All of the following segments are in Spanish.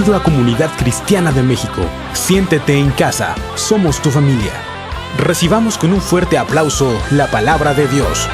Bienvenido a Comunidad Cristiana de México. Siéntete en casa. Somos tu familia. Recibamos con un fuerte aplauso la palabra de Dios.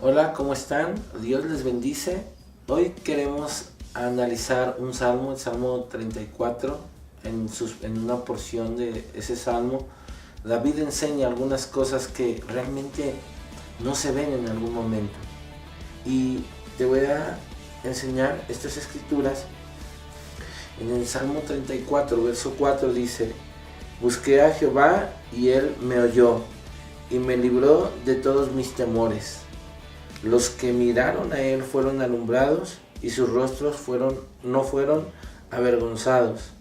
Hola, ¿cómo están? Dios les bendice. Hoy queremos analizar un salmo, el Salmo 34. En una porción de ese salmo, David enseña algunas cosas que realmente no se ven en algún momento. Y te voy a enseñar estas escrituras. En el Salmo 34, verso 4 dice: Busqué a Jehová y él me oyó y me libró de todos mis temores. Los que miraron a él fueron alumbrados y sus rostros no fueron avergonzados.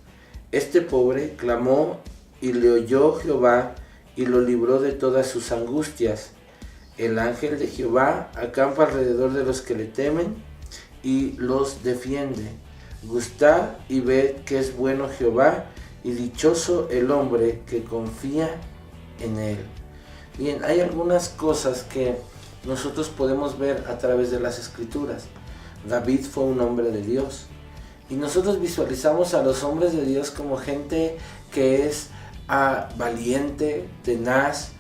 Este pobre clamó y le oyó Jehová y lo libró de todas sus angustias. El ángel de Jehová acampa alrededor de los que le temen y los defiende. Gustad y ved que es bueno Jehová y dichoso el hombre que confía en él. Bien, hay algunas cosas que nosotros podemos ver a través de las escrituras. David fue un hombre de Dios. Y nosotros visualizamos a los hombres de Dios como gente que es valiente, tenaz.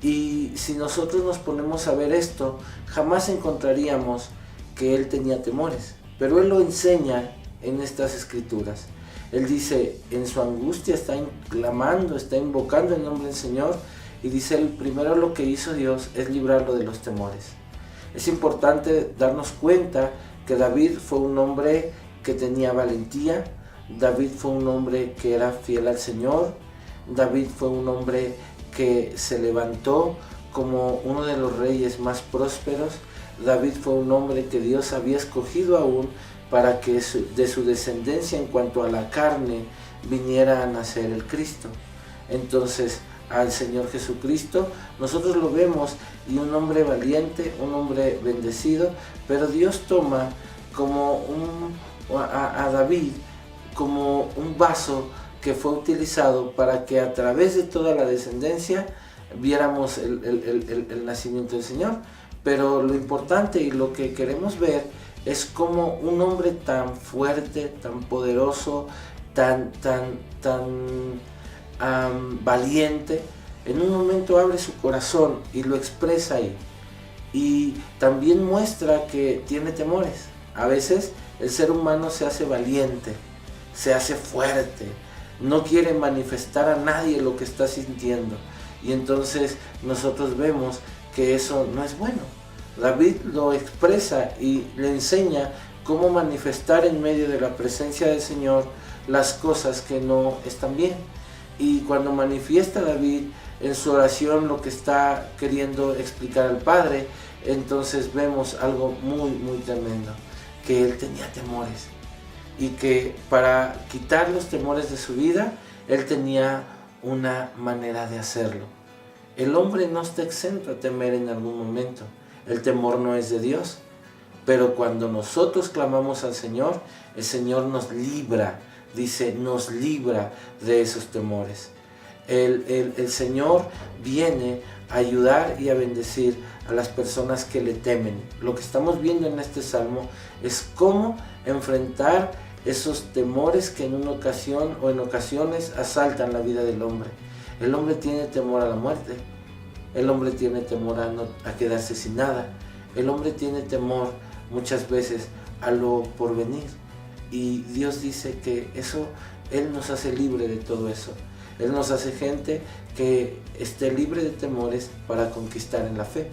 Y si nosotros nos ponemos a ver esto, jamás encontraríamos que él tenía temores. Pero él lo enseña en estas escrituras. Él dice, en su angustia está clamando, está invocando el nombre del Señor. Y dice, el primero lo que hizo Dios es librarlo de los temores. Es importante darnos cuenta que David fue un hombre que tenía valentía. David fue un hombre que era fiel al Señor. David fue un hombre que se levantó como uno de los reyes más prósperos. David fue un hombre que Dios había escogido aún para que de su descendencia en cuanto a la carne viniera a nacer el Cristo. Entonces, al Señor Jesucristo nosotros lo vemos, y un hombre valiente, un hombre bendecido, pero Dios toma como a David como un vaso que fue utilizado para que a través de toda la descendencia viéramos el nacimiento del Señor. Pero lo importante y lo que queremos ver es como un hombre tan fuerte, tan poderoso, tan valiente, en un momento abre su corazón y lo expresa ahí. Y también muestra que tiene temores. A veces el ser humano se hace valiente, se hace fuerte, no quiere manifestar a nadie lo que está sintiendo. Y entonces nosotros vemos que eso no es bueno. David lo expresa y le enseña cómo manifestar en medio de la presencia del Señor las cosas que no están bien. Y cuando manifiesta David en su oración lo que está queriendo explicar al Padre, entonces vemos algo muy, muy tremendo. Que él tenía temores y que para quitar los temores de su vida, él tenía una manera de hacerlo. El hombre no está exento a temer en algún momento. El temor no es de Dios, pero cuando nosotros clamamos al Señor, el Señor nos libra, dice, nos libra de esos temores. El Señor viene a ayudar y a bendecir a las personas que le temen. Lo que estamos viendo en este salmo es cómo enfrentar esos temores que en una ocasión o en ocasiones asaltan la vida del hombre. El hombre tiene temor a la muerte. El hombre tiene temor a quedarse sin nada. El hombre tiene temor muchas veces a lo porvenir. Y Dios dice que eso, Él nos hace libre de todo eso. Él nos hace gente que esté libre de temores para conquistar en la fe.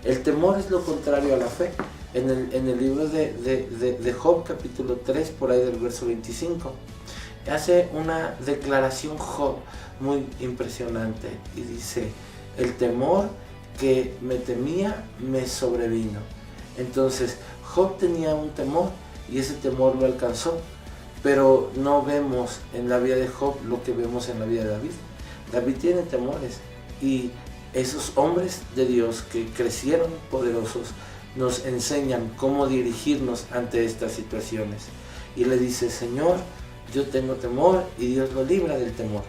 El temor es lo contrario a la fe. En el libro de Job, capítulo 3, por ahí del verso 25, hace una declaración Job muy impresionante y dice, el temor que me temía me sobrevino. Entonces, Job tenía un temor y ese temor lo alcanzó. Pero no vemos en la vida de Job lo que vemos en la vida de David. David tiene temores y esos hombres de Dios que crecieron poderosos nos enseñan cómo dirigirnos ante estas situaciones. Y le dice, Señor, yo tengo temor y Dios lo libra del temor.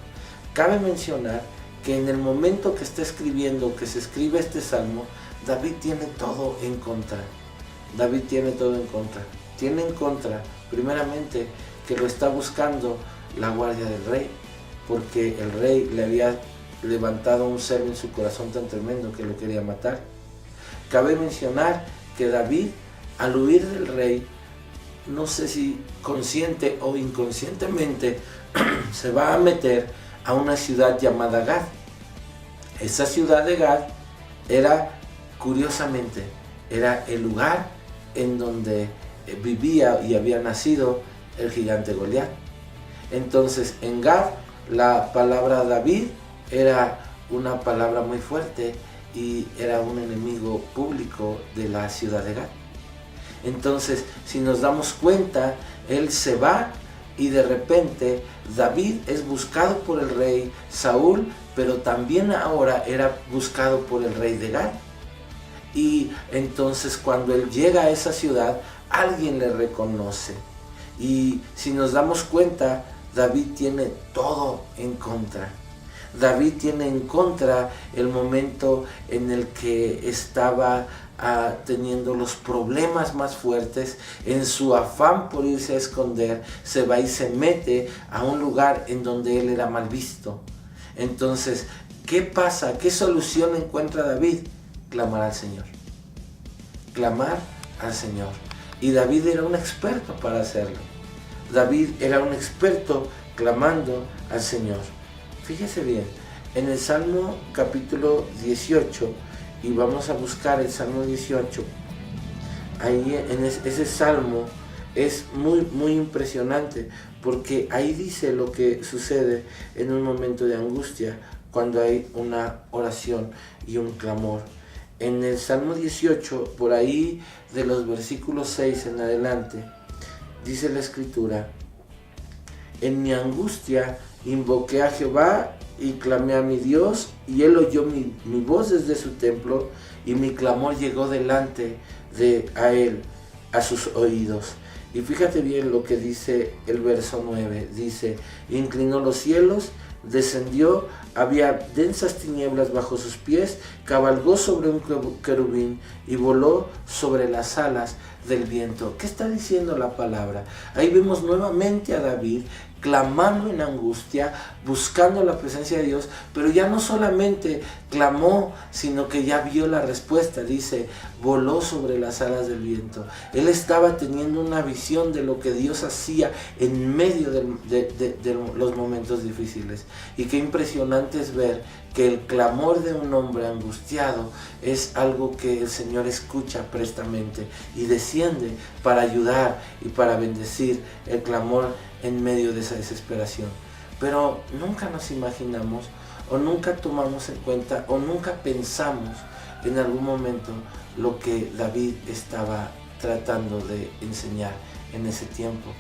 Cabe mencionar que en el momento que está escribiendo, que se escribe este salmo, David tiene todo en contra. David tiene todo en contra. Tiene en contra, primeramente, que lo está buscando la guardia del rey, porque el rey le había levantado un celo en su corazón tan tremendo que lo quería matar. Cabe mencionar que David, al huir del rey, no sé si consciente o inconscientemente, se va a meter a una ciudad llamada Gad. Esa ciudad de Gad era, curiosamente, era el lugar en donde vivía y había nacido el gigante Goliat. Entonces, en Gad, la palabra David era una palabra muy fuerte y era un enemigo público de la ciudad de Gad. Entonces, si nos damos cuenta, él se va y de repente David es buscado por el rey Saúl, pero también ahora era buscado por el rey de Gad. Y entonces cuando él llega a esa ciudad, alguien le reconoce. Y si nos damos cuenta, David tiene todo en contra. David tiene en contra el momento en el que estaba teniendo los problemas más fuertes. En su afán por irse a esconder, se va y se mete a un lugar en donde él era mal visto. Entonces, ¿qué pasa? ¿Qué solución encuentra David? Clamar al Señor. Clamar al Señor. Y David era un experto para hacerlo. David era un experto clamando al Señor. Fíjese bien, en el Salmo capítulo 18, y vamos a buscar el Salmo 18, ahí en ese Salmo es muy impresionante, porque ahí dice lo que sucede en un momento de angustia, cuando hay una oración y un clamor. En el Salmo 18, por ahí de los versículos 6 en adelante, dice la Escritura: en mi angustia invoqué a Jehová y clamé a mi Dios, y él oyó mi voz desde su templo, y mi clamor llegó delante de él, a sus oídos. Y fíjate bien lo que dice el verso 9, dice: inclinó los cielos, descendió, había densas tinieblas bajo sus pies, cabalgó sobre un querubín y voló sobre las alas del viento. ¿Qué está diciendo la palabra? Ahí vemos nuevamente a David clamando en angustia, buscando la presencia de Dios, pero ya no solamente clamó, sino que ya vio la respuesta. Dice, voló sobre las alas del viento. Él estaba teniendo una visión de lo que Dios hacía en medio de los momentos difíciles. Y qué impresionante es ver que el clamor de un hombre angustiado es algo que el Señor escucha prestamente y desciende para ayudar y para bendecir el clamor en medio de esa desesperación. Pero nunca nos imaginamos, o nunca tomamos en cuenta, o nunca pensamos en algún momento lo que David estaba tratando de enseñar en ese tiempo.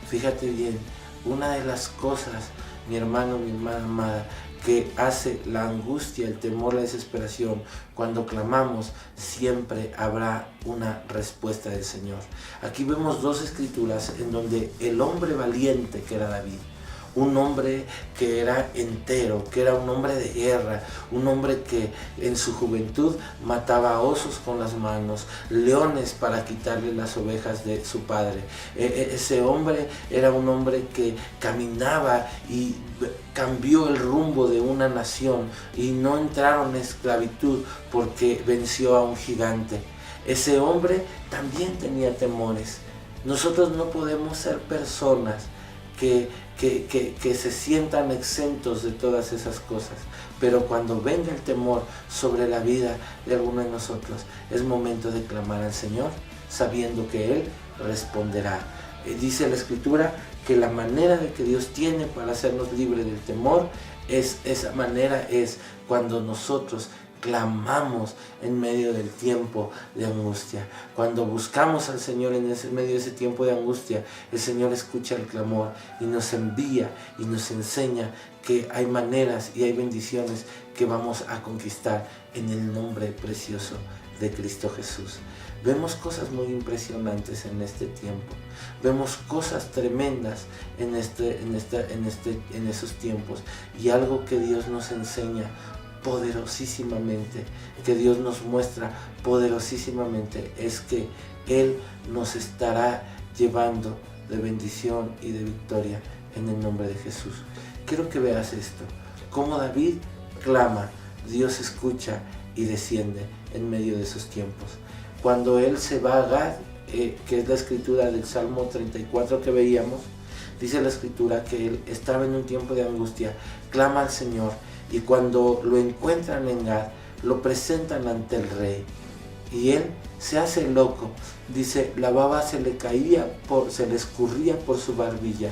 Fíjate bien, una de las cosas, mi hermano, mi hermana amada, que hace la angustia, el temor, la desesperación, cuando clamamos, siempre habrá una respuesta del Señor. Aquí vemos dos escrituras en donde el hombre valiente que era David, un hombre que era entero, que era un hombre de guerra, un hombre que en su juventud mataba osos con las manos, leones para quitarle las ovejas de su padre. Ese hombre era un hombre que caminaba y cambió el rumbo de una nación y no entraron en esclavitud porque venció a un gigante. Ese hombre también tenía temores. Nosotros no podemos ser personas que se sientan exentos de todas esas cosas, pero cuando venga el temor sobre la vida de alguno de nosotros, es momento de clamar al Señor, sabiendo que Él responderá. Dice la Escritura que la manera de que Dios tiene para hacernos libres del temor, esa manera es cuando nosotros clamamos en medio del tiempo de angustia. Cuando buscamos al Señor en medio de ese tiempo de angustia, el Señor escucha el clamor y nos envía y nos enseña que hay maneras y hay bendiciones que vamos a conquistar en el nombre precioso de Cristo Jesús. Vemos cosas muy impresionantes en este tiempo. Vemos cosas tremendas en esos tiempos. Y algo que Dios nos enseña poderosísimamente, que Dios nos muestra poderosísimamente, es que Él nos estará llevando de bendición y de victoria en el nombre de Jesús. Quiero que veas esto, cómo David clama, Dios escucha y desciende en medio de esos tiempos. Cuando él se va a Gad, que es la escritura del Salmo 34 que veíamos, dice la escritura que él estaba en un tiempo de angustia, clama al Señor, y cuando lo encuentran en Gad, lo presentan ante el rey, y él se hace loco. Dice, la baba se le escurría por su barbilla,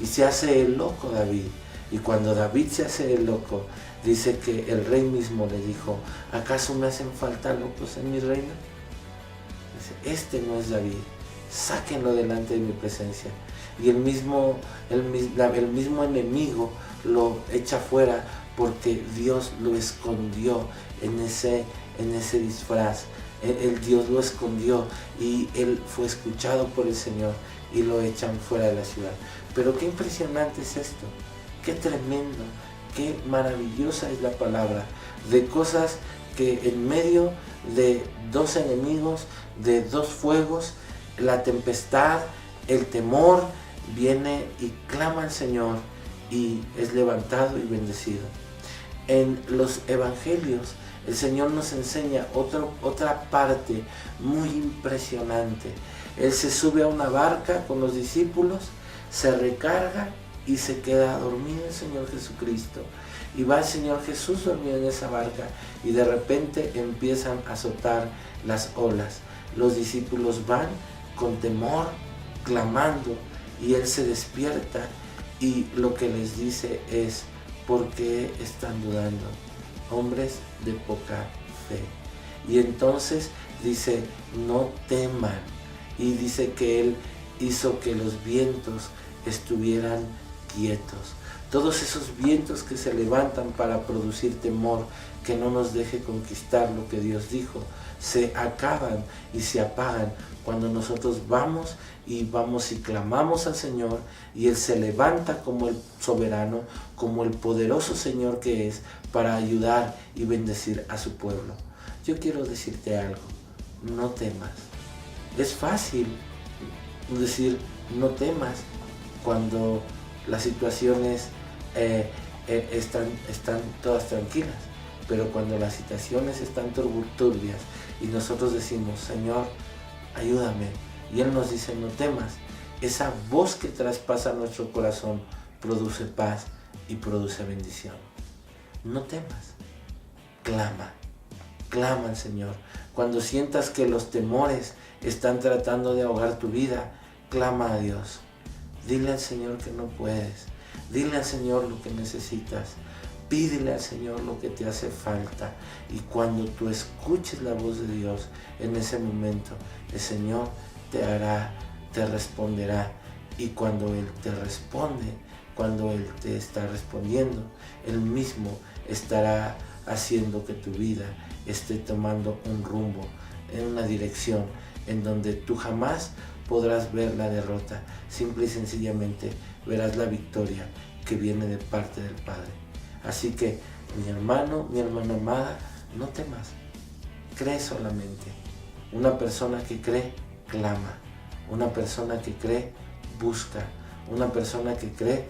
y se hace el loco David. Y cuando David se hace el loco, dice que el rey mismo le dijo, ¿acaso me hacen falta locos en mi reino? Dice, este no es David, sáquenlo delante de mi presencia. Y el mismo enemigo lo echa fuera, porque Dios lo escondió en ese disfraz. Dios lo escondió y él fue escuchado por el Señor y lo echan fuera de la ciudad. Pero qué impresionante es esto, qué tremendo, qué maravillosa es la palabra, de cosas que en medio de dos enemigos, de dos fuegos, la tempestad, el temor, viene y clama al Señor y es levantado y bendecido. En los evangelios el Señor nos enseña otra parte muy impresionante. Él se sube a una barca con los discípulos, se recarga y se queda dormido el Señor Jesucristo. Y va el Señor Jesús dormido en esa barca y de repente empiezan a azotar las olas. Los discípulos van con temor, clamando, y Él se despierta y lo que les dice es, ¿por qué están dudando? Hombres de poca fe. Y entonces dice, no teman. Y dice que Él hizo que los vientos estuvieran quietos. Todos esos vientos que se levantan para producir temor, que no nos deje conquistar lo que Dios dijo, se acaban y se apagan cuando nosotros vamos y clamamos al Señor, y Él se levanta como el soberano, como el poderoso Señor que es, para ayudar y bendecir a su pueblo. Yo quiero decirte algo, no temas. Es fácil decir no temas cuando las situaciones están todas tranquilas, pero cuando las situaciones están turbias y nosotros decimos, Señor, ayúdame, y Él nos dice, no temas, esa voz que traspasa nuestro corazón produce paz y produce bendición. No temas, clama al Señor. Cuando sientas que los temores están tratando de ahogar tu vida, clama a Dios. Dile al Señor que no puedes. Dile al Señor lo que necesitas. Pídele al Señor lo que te hace falta. Y cuando tú escuches la voz de Dios, en ese momento, el Señor te responderá. Y cuando Él te responde, cuando Él te está respondiendo, Él mismo estará haciendo que tu vida esté tomando un rumbo, en una dirección en donde tú jamás podrás ver la derrota. Simple y sencillamente verás la victoria que viene de parte del Padre. Así que, mi hermano, mi hermana amada, no temas, cree solamente. Una persona que cree, clama. Una persona que cree, busca. Una persona que cree,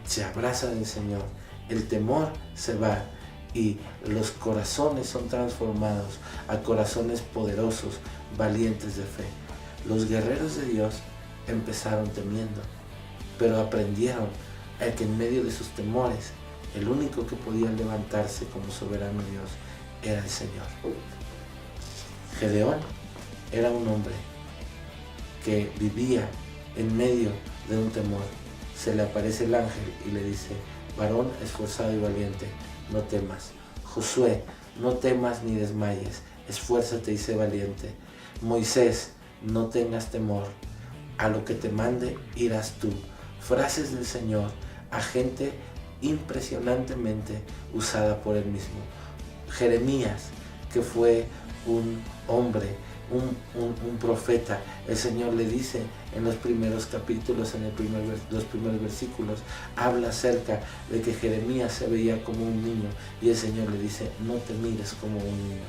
se abraza del Señor. El temor se va y los corazones son transformados a corazones poderosos, valientes de fe. Los guerreros de Dios empezaron temiendo, pero aprendieron a que en medio de sus temores, el único que podía levantarse como soberano Dios era el Señor. Gedeón era un hombre que vivía en medio de un temor. Se le aparece el ángel y le dice, varón esforzado y valiente, no temas. Josué, no temas ni desmayes, esfuérzate y sé valiente. Moisés, no tengas temor, a lo que te mande irás tú. Frases del Señor a gente impresionantemente usada por Él mismo. Jeremías, que fue un hombre, un profeta. El Señor le dice en los primeros capítulos, los primeros versículos, habla acerca de que Jeremías se veía como un niño, y el Señor le dice, no te mires como un niño.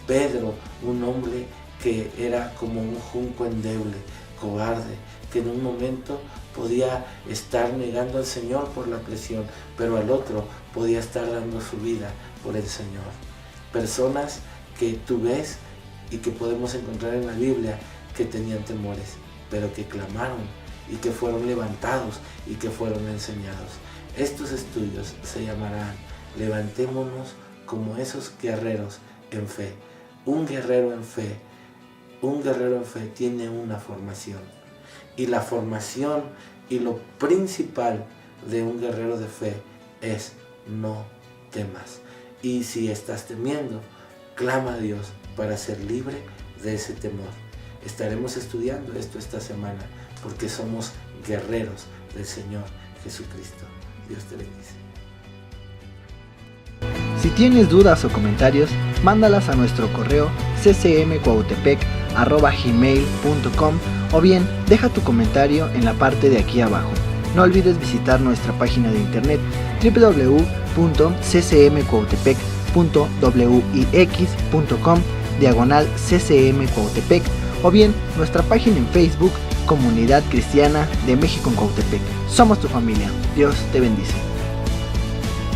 Pedro, un hombre que era como un junco endeble, cobarde, que en un momento podía estar negando al Señor por la presión, pero al otro podía estar dando su vida por el Señor. Personas que tú ves y que podemos encontrar en la Biblia que tenían temores, pero que clamaron y que fueron levantados y que fueron enseñados. Estos estudios se llamarán Levantémonos como esos guerreros en fe. Un guerrero en fe tiene una formación. Y la formación y lo principal de un guerrero de fe es no temas. Y si estás temiendo, clama a Dios para ser libre de ese temor. Estaremos estudiando esto esta semana porque somos guerreros del Señor Jesucristo. Dios te bendice. Si tienes dudas o comentarios, mándalas a nuestro correo ccmcuautepec@gmail.com o bien deja tu comentario en la parte de aquí abajo. No olvides visitar nuestra página de internet www.ccmcuautepec.wix.com/ccmcuautepec o bien nuestra página en Facebook Comunidad Cristiana de México en Cuautepec. Somos tu familia. Dios te bendice.